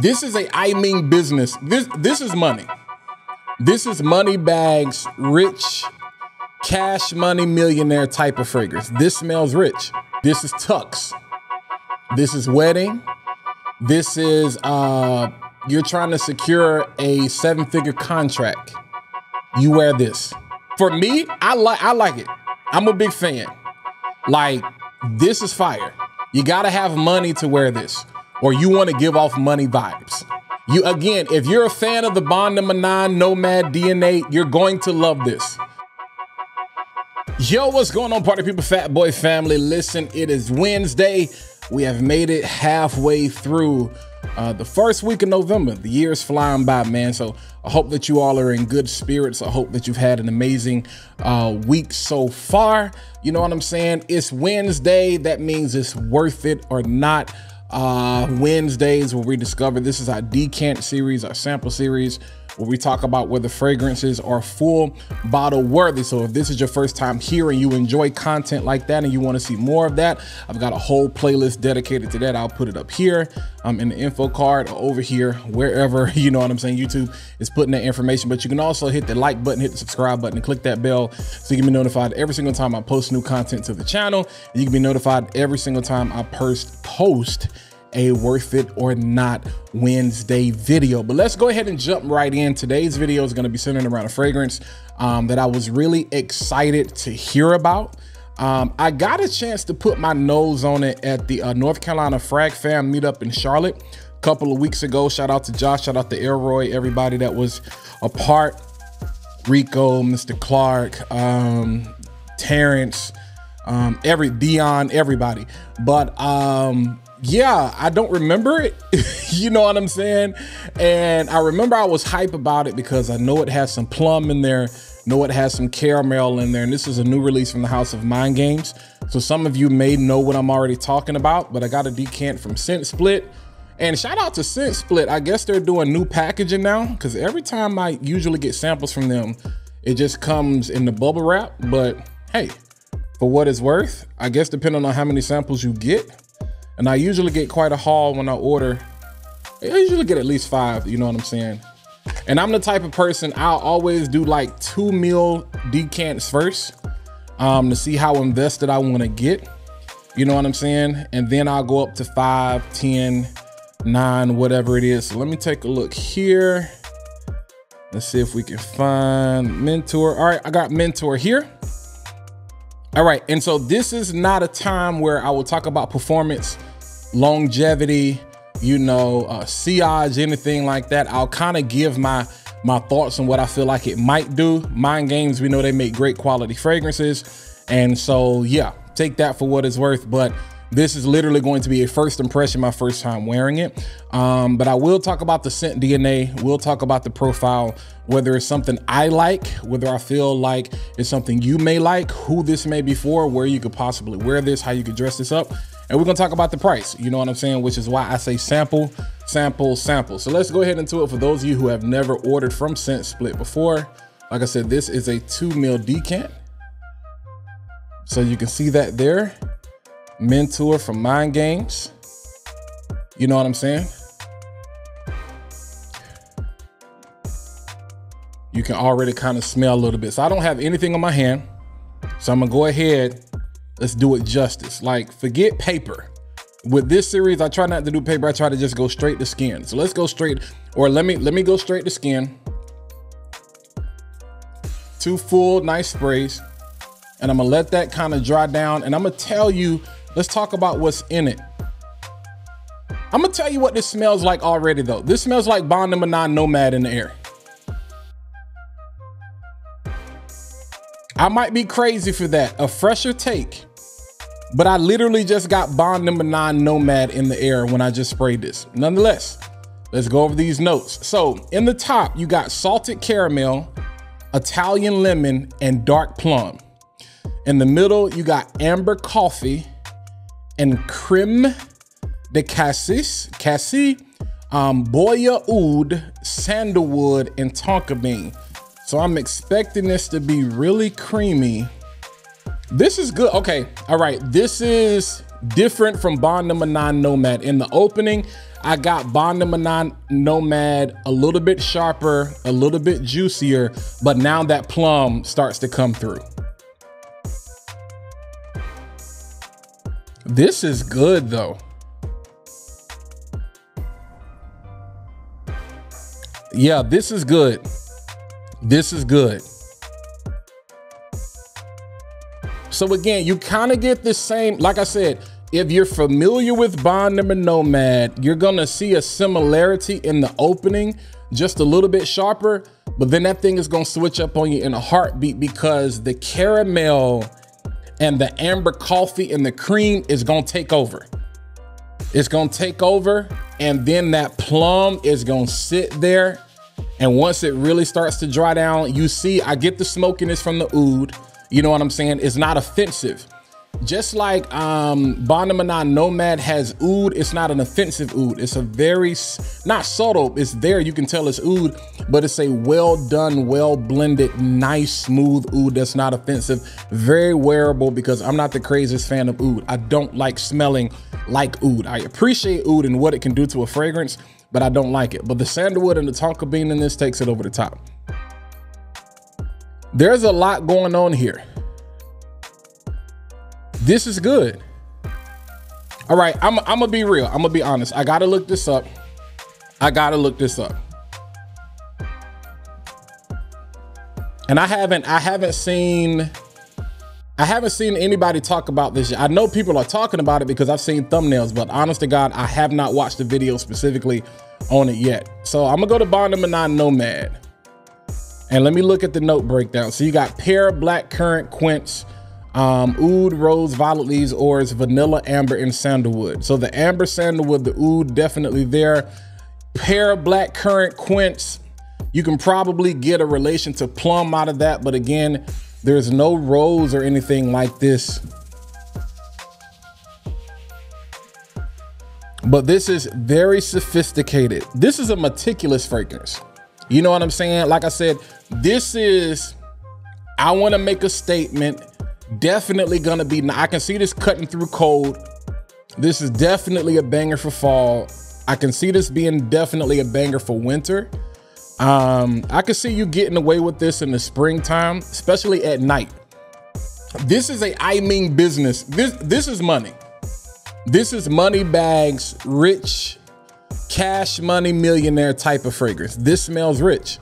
This is I mean business. This is money. This is money bags, rich, cash money, millionaire type of fragrance. This smells rich. This is tux. This is wedding. This is, you're trying to secure a 7-figure contract. You wear this. For me, I like it. I'm a big fan. Like, this is fire. You gotta have money to wear this, or you want to give off money vibes. Again, if you're a fan of the Bond No. 9 Nomad DNA, you're going to love this. Yo, what's going on, party people, fat boy family? Listen, it is Wednesday. We have made it halfway through the first week of November. The year is flying by, man. So I hope that you all are in good spirits. I hope that you've had an amazing week so far. You know what I'm saying? It's Wednesday. That means it's worth it or not. Wednesdays where we discover this is our decant series, our sample series, where we talk about whether fragrances are full bottle worthy. So if this is your first time here and you enjoy content like that and you want to see more of that, I've got a whole playlist dedicated to that. I'll put it up here in the info card or over here, wherever, you know what I'm saying, YouTube is putting that information. But you can also hit the like button, hit the subscribe button, and click that bell so you can be notified every single time I post new content to the channel. You can be notified every single time I post a worth it or not Wednesday video. But let's go ahead and jump right in. Today's video is going to be centered around a fragrance that I was really excited to hear about. I got a chance to put my nose on it at the North Carolina Frag Fam meetup in Charlotte a couple of weeks ago. Shout out to Josh, shout out to Elroy, everybody that was a part, Rico, Mr. Clark, Terrence, Dion, everybody. But yeah, I don't remember it. You know what I'm saying? And I remember I was hype about it because I know it has some plum in there, know it has some caramel in there, and this is a new release from the House of Mind Games. So some of you may know what I'm already talking about, but I got a decant from Scent Split. And shout out to Scent Split. I guess they're doing new packaging now, because every time I usually get samples from them, it just comes in the bubble wrap. But hey, for what it's worth, I guess depending on how many samples you get, and I usually get quite a haul when I order. I usually get at least 5, you know what I'm saying? And I'm the type of person, I'll always do like 2 ml decants first to see how invested I want to get. You know what I'm saying? And then I'll go up to 5, 10, 9, whatever it is. So let me take a look here. Let's see if we can find Mentor. All right, I got Mentor here. All right, and so this is not a time where I will talk about performance, longevity, you know, sillage, anything like that. I'll kind of give my thoughts on what I feel like it might do. Mind Games, we know they make great quality fragrances. And so, yeah, take that for what it's worth. But this is literally going to be a first impression, my first time wearing it. But I will talk about the scent DNA. We'll talk about the profile, whether it's something I like, whether I feel like it's something you may like, who this may be for, where you could possibly wear this, how you could dress this up. And we're gonna talk about the price, you know what I'm saying? Which is why I say sample, sample, sample. So let's go ahead into it. For those of you who have never ordered from Scent Split before, like I said, this is a 2 ml decant. So you can see that there. Mentor from Mind Games. You know what I'm saying? You can already kind of smell a little bit. So I don't have anything on my hand. So I'm gonna go ahead. Let's do it justice. Like, forget paper. With this series, I try not to do paper. I try to just go straight to skin. So let's go straight, or let me go straight to skin. 2 full, nice sprays. And I'm gonna let that kind of dry down. And I'm gonna tell you, let's talk about what's in it. I'm gonna tell you what this smells like already though. This smells like Bond No. 9 Nomad in the air. I might be crazy for that, a fresher take, but I literally just got Bond No. 9 Nomad in the air when I just sprayed this. Nonetheless, let's go over these notes. So in the top, you got salted caramel, Italian lemon, and dark plum. In the middle, you got amber coffee and creme de cassis, boya oud, sandalwood, and tonka bean. So I'm expecting this to be really creamy. This is good. Okay, all right. This is different from Bond No. 9 Nomad. In the opening, I got Bond Number 9 Nomad a little bit sharper, a little bit juicier, but now that plum starts to come through. This is good though. Yeah, this is good. This is good. So again, you kind of get the same, like I said, if you're familiar with Bond Number Nomad, you're gonna see a similarity in the opening, just a little bit sharper, but then that thing is gonna switch up on you in a heartbeat because the caramel and the amber coffee and the cream is gonna take over. It's gonna take over, and then that plum is gonna sit there. And once it really starts to dry down, you see, I get the smokiness from the oud. You know what I'm saying? It's not offensive. Just like Bond Number 9 Nomad has oud, it's not an offensive oud. It's a very, not subtle, it's there, you can tell it's oud, but it's a well done, well blended, nice, smooth oud that's not offensive. Very wearable because I'm not the craziest fan of oud. I don't like smelling like oud. I appreciate oud and what it can do to a fragrance, but I don't like it. But the sandalwood and the tonka bean in this takes it over the top. There's a lot going on here. This is good. All right, I'm gonna be real. I'm gonna be honest. I gotta look this up. I gotta look this up. And I haven't seen anybody talk about this yet. I know people are talking about it because I've seen thumbnails, but honest to God, I have not watched the video specifically on it yet. So I'm gonna go to Bond Number 9 Nomad. And let me look at the note breakdown. So you got pear, black currant, quince, oud, rose, violet leaves, oars, vanilla, amber, and sandalwood. So the amber, sandalwood, the oud, definitely there. Pear, black currant, quince. You can probably get a relation to plum out of that, but again, there's no rose or anything like this. But this is very sophisticated. This is a meticulous fragrance. You know what I'm saying? Like I said, this is, I want to make a statement. Definitely gonna be, I can see this cutting through cold. This is definitely a banger for fall. I can see this being definitely a banger for winter. I can see you getting away with this in the springtime, especially at night. This is a, I mean business. This is money. This is money bags, rich, cash money, millionaire type of fragrance. This smells rich.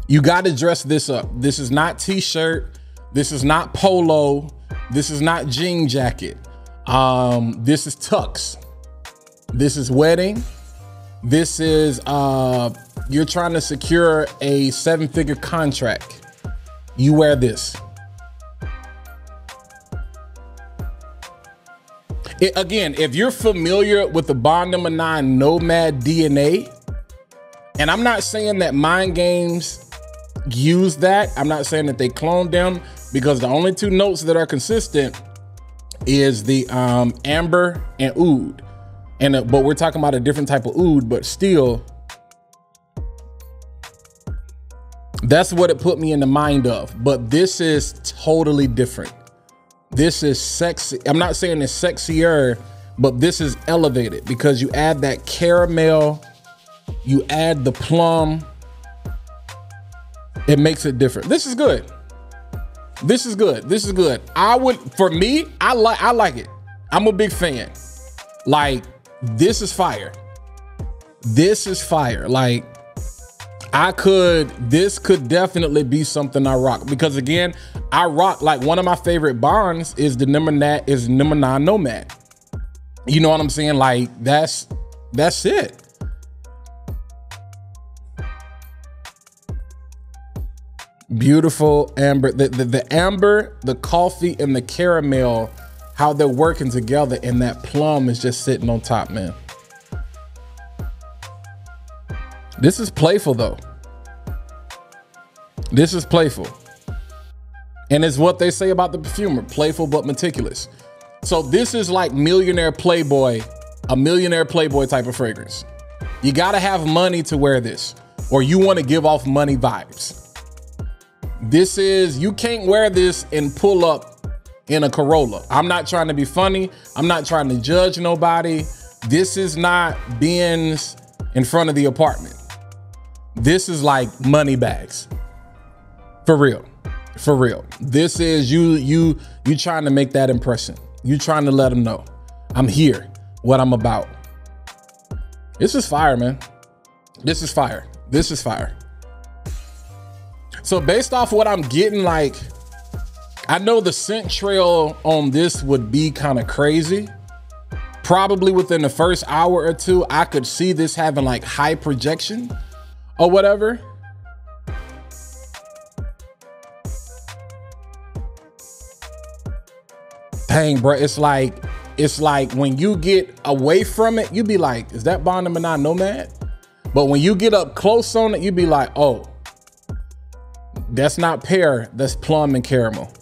You got to dress this up. This is not t-shirt. This is not polo. This is not jean jacket. This is tux. This is wedding. This is, you're trying to secure a 7-figure contract. You wear this. Again, if you're familiar with the Bond Number 9 Nomad DNA, and I'm not saying that Mind Games use that. I'm not saying that they cloned them, because the only two notes that are consistent is the amber and oud. And but we're talking about a different type of oud, but still, that's what it put me in the mind of. But this is totally different. This is sexy. I'm not saying it's sexier, but this is elevated because you add that caramel, you add the plum. It makes it different. This is good. This is good. This is good. I would, for me, I like it. I'm a big fan. Like, this is fire. This is fire. Like, this could definitely be something I rock, because again, I rock, like, one of my favorite bonds is the number 9 Nomad. You know what I'm saying? Like, that's it. Beautiful amber, the amber, the coffee, and the caramel, how they're working together, and that plum is just sitting on top, man. This is playful though. This is playful. And it's what they say about the perfumer, playful but meticulous. So this is like millionaire playboy, a millionaire playboy type of fragrance. You gotta have money to wear this, or you wanna give off money vibes. This is, you can't wear this and pull up in a Corolla. I'm not trying to be funny. I'm not trying to judge nobody. This is not Benz in front of the apartment. This is like money bags. For real. For real. This is you trying to make that impression. You trying to let them know I'm here, what I'm about. This is fire, man. This is fire. This is fire. So based off what I'm getting, like, I know the scent trail on this would be kind of crazy. Probably within the first hour or two, I could see this having like high projection or whatever. Dang, bro, it's like when you get away from it, you be like, is that Bond number 9 Nomad? But when you get up close on it, you be like, oh, that's not pear, that's plum and caramel.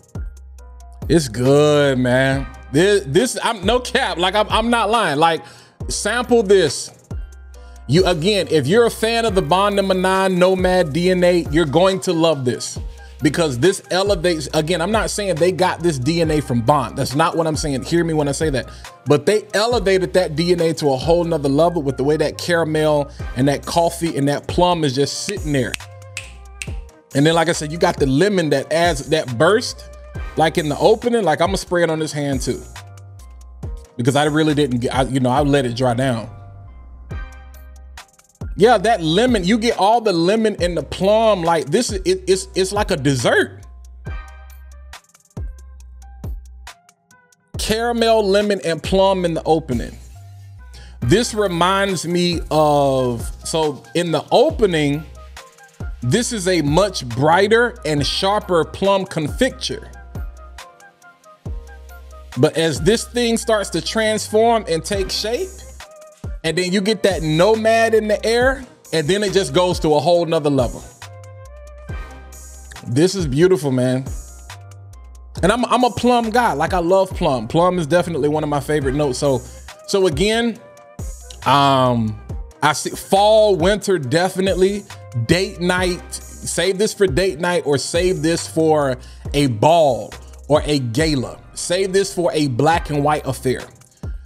It's good, man. This I'm no cap, like I'm not lying. Like, sample this. You, again, if you're a fan of the Bond number 9 Nomad DNA, you're going to love this. Because this elevates, again, I'm not saying they got this DNA from Bond. That's not what I'm saying. Hear me when I say that. But they elevated that DNA to a whole nother level with the way that caramel and that coffee and that plum is just sitting there. And then, like I said, you got the lemon that adds that burst, like in the opening. Like, I'm gonna spray it on this hand too, because I really didn't get, I let it dry down. Yeah, that lemon, you get all the lemon and the plum. Like this, it's like a dessert. Caramel, lemon, and plum in the opening. This reminds me of, so in the opening, this is a much brighter and sharper plum confiture. But as this thing starts to transform and take shape, and then you get that Nomad in the air, and then it just goes to a whole nother level. This is beautiful, man. And I'm a plum guy. Like, I love plum. Plum is definitely one of my favorite notes. So again, I see fall, winter, definitely. Date night, save this for date night, or save this for a ball or a gala. Save this for a black and white affair.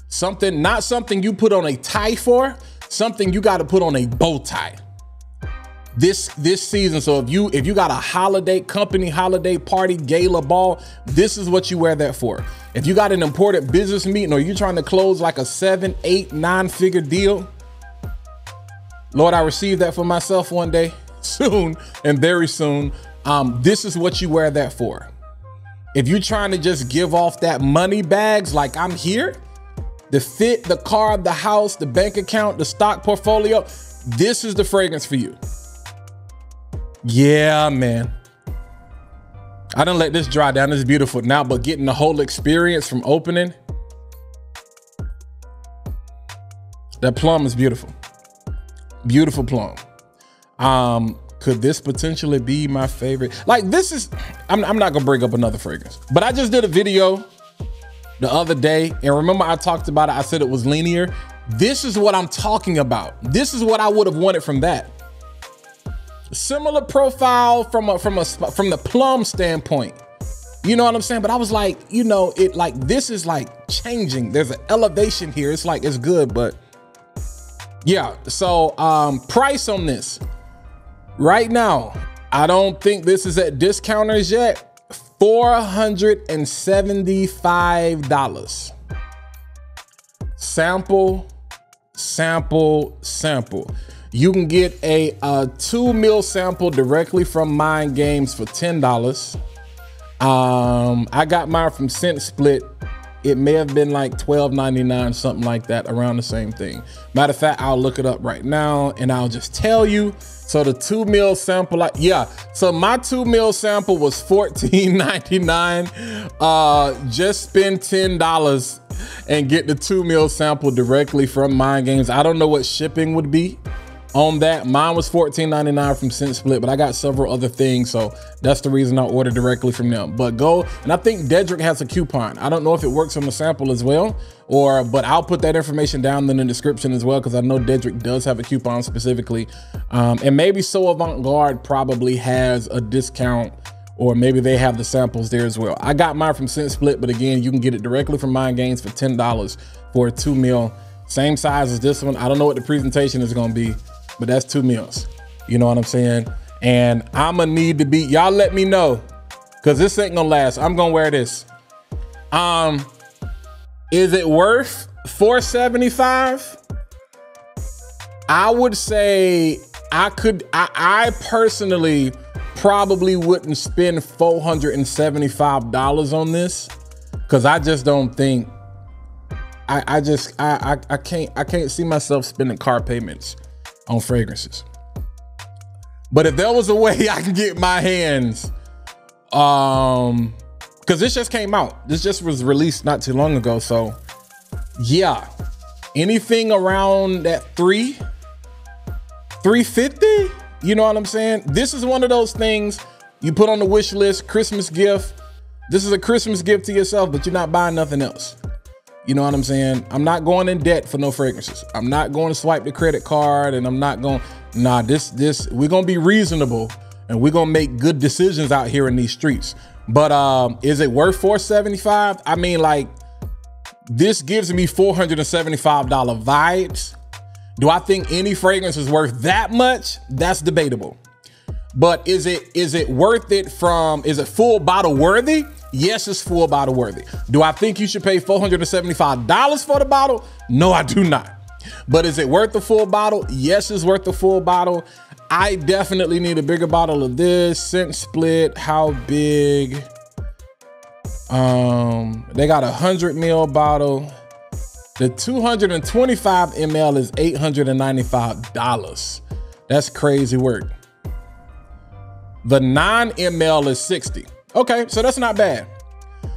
Something, not something you put on a tie for, something you got to put on a bow tie. This season. So if you got a holiday, company holiday, party, gala, ball, this is what you wear that for. If you got an important business meeting, or you're trying to close like a 7, 8, 9-figure deal, Lord, I received that for myself one day, soon and very soon. This is what you wear that for. If you're trying to just give off that money bags, like I'm here, the fit, the car, the house, the bank account, the stock portfolio, this is the fragrance for you. Yeah, man. I done let this dry down. This is beautiful now, but getting the whole experience from opening, that plum is beautiful. Beautiful plum. Could this potentially be my favorite? Like, this is, I'm not gonna bring up another fragrance, but I just did a video the other day, and remember I talked about it. I said it was linear. This is what I'm talking about. This is what I would have wanted from that. Similar profile from the plum standpoint. You know what I'm saying? But I was like, it like, this is like changing. There's an elevation here. It's like, it's good, but yeah. So price on this right now, I don't think this is at discounters yet. $475. Sample. You can get a 2 ml sample directly from Mind Games for $10. I got mine from Scent Split. It may have been like $12.99, something like that, around the same thing. Matter of fact, I'll look it up right now and I'll just tell you. So the 2 ml sample, so my 2 ml sample was $14.99. Just spend $10 and get the 2 ml sample directly from Mind Games. I don't know what shipping would be on that. Mine was $14.99 from Scent Split, but I got several other things, so that's the reason I ordered directly from them. But go, and I think Dedrick has a coupon. I don't know if it works on the sample as well, but I'll put that information down in the description as well, because I know Dedrick does have a coupon specifically. And maybe So Avant Garde probably has a discount or maybe they have the samples there as well. I got mine from Scent Split, but again, you can get it directly from Mind Games for $10 for a 2 mil. Same size as this one. I don't know what the presentation is gonna be, but that's 2 mils. You know what I'm saying? And I'ma need to be, y'all let me know, cause this ain't gonna last. I'm gonna wear this. Is it worth $475? I would say I personally probably wouldn't spend $475 on this, because I just don't think I can't see myself spending car payments on fragrances. But if there was a way I can get my hands, because this just came out, this just was released not too long ago, so yeah, anything around that $350, you know what I'm saying? This is one of those things you put on the wish list, Christmas gift. This is a Christmas gift to yourself, but you're not buying nothing else. You know what I'm saying? I'm not going in debt for no fragrances. I'm not going to swipe the credit card, and I'm not going, nah, we're going to be reasonable, and we're going to make good decisions out here in these streets. But is it worth $475? I mean, like, this gives me $475 vibes. Do I think any fragrance is worth that much? That's debatable. But is it worth it from, is it full bottle worthy? Yes, it's full bottle worthy. Do I think you should pay $475 for the bottle? No, I do not. But is it worth the full bottle? Yes, it's worth the full bottle. I definitely need a bigger bottle of this. Scent Split, how big? They got a 100 ml bottle. The 225 ml is $895. That's crazy work. The 9 ml is $60. Okay, so that's not bad.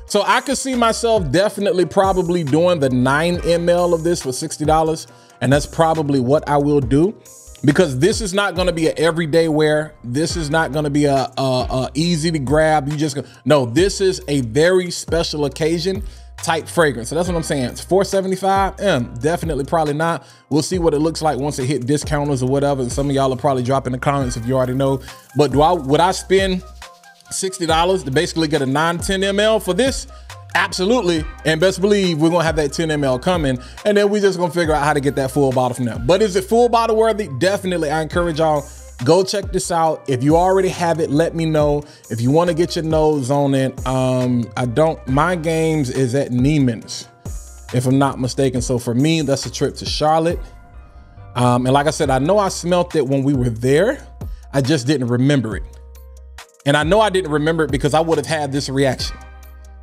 So I could see myself definitely probably doing the 9 ml of this for $60. And that's probably what I will do, because this is not going to be an everyday wear. This is not going to be a easy to grab. You just go, no, this is a very special occasion type fragrance. So that's what I'm saying. It's $475. Definitely probably not. We'll see what it looks like once it hit discounters or whatever. And some of y'all will probably drop in the comments if you already know. But would I spend $60 to basically get a 9-10 ml for this? Absolutely. And best believe we're gonna have that 10 ml coming, and then we just gonna figure out how to get that full bottle from them. But is it full bottle worthy? Definitely. I encourage y'all, go check this out. If you already have it, let me know. If you want to get your nose on it, Mind Games is at Neiman's, if I'm not mistaken. So for me, that's a trip to Charlotte. And like I said, I know I smelt it when we were there. I just didn't remember it. And I know I didn't remember it because I would have had this reaction.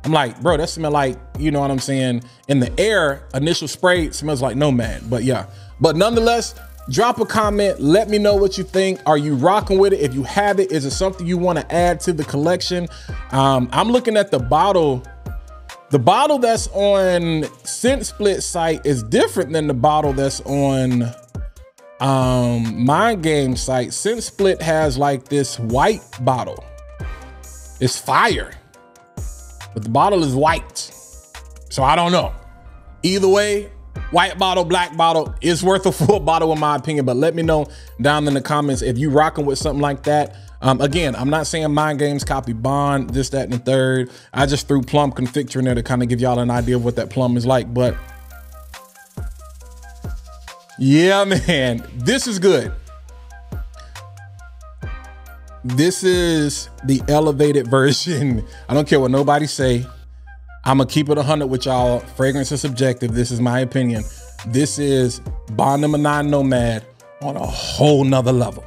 I'm like, bro, that smell like, you know what I'm saying? In the air, initial spray, it smells like Nomad, but yeah. But nonetheless, drop a comment, let me know what you think. Are you rocking with it? If you have it, is it something you want to add to the collection? I'm looking at the bottle. The bottle that's on Scent Split site is different than the bottle that's on Mind Game site. Scent Split has like this white bottle. It's fire, but the bottle is white. So I don't know. Either way, white bottle, black bottle, it's worth a full bottle in my opinion. But let me know down in the comments if you rocking with something like that. Again, I'm not saying Mind Games copy Bond, this, that, and the third. I just threw Plum Conficture in there to kind of give y'all an idea of what that plum is like. But yeah, man, this is good. This is the elevated version. I don't care what nobody say. I'm gonna keep it 100 with y'all. Fragrance is subjective. This is my opinion. This is Bond number 9 Nomad on a whole nother level.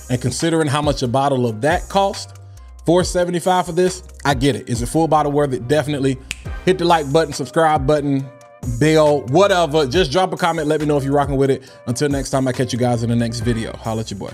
And considering how much a bottle of that cost, $475 for this, I get it. Is it full bottle worth it? Definitely. Hit the like button, subscribe button, bell, whatever. Just drop a comment. Let me know if you're rocking with it. Until next time, I catch you guys in the next video. Holla at your boy.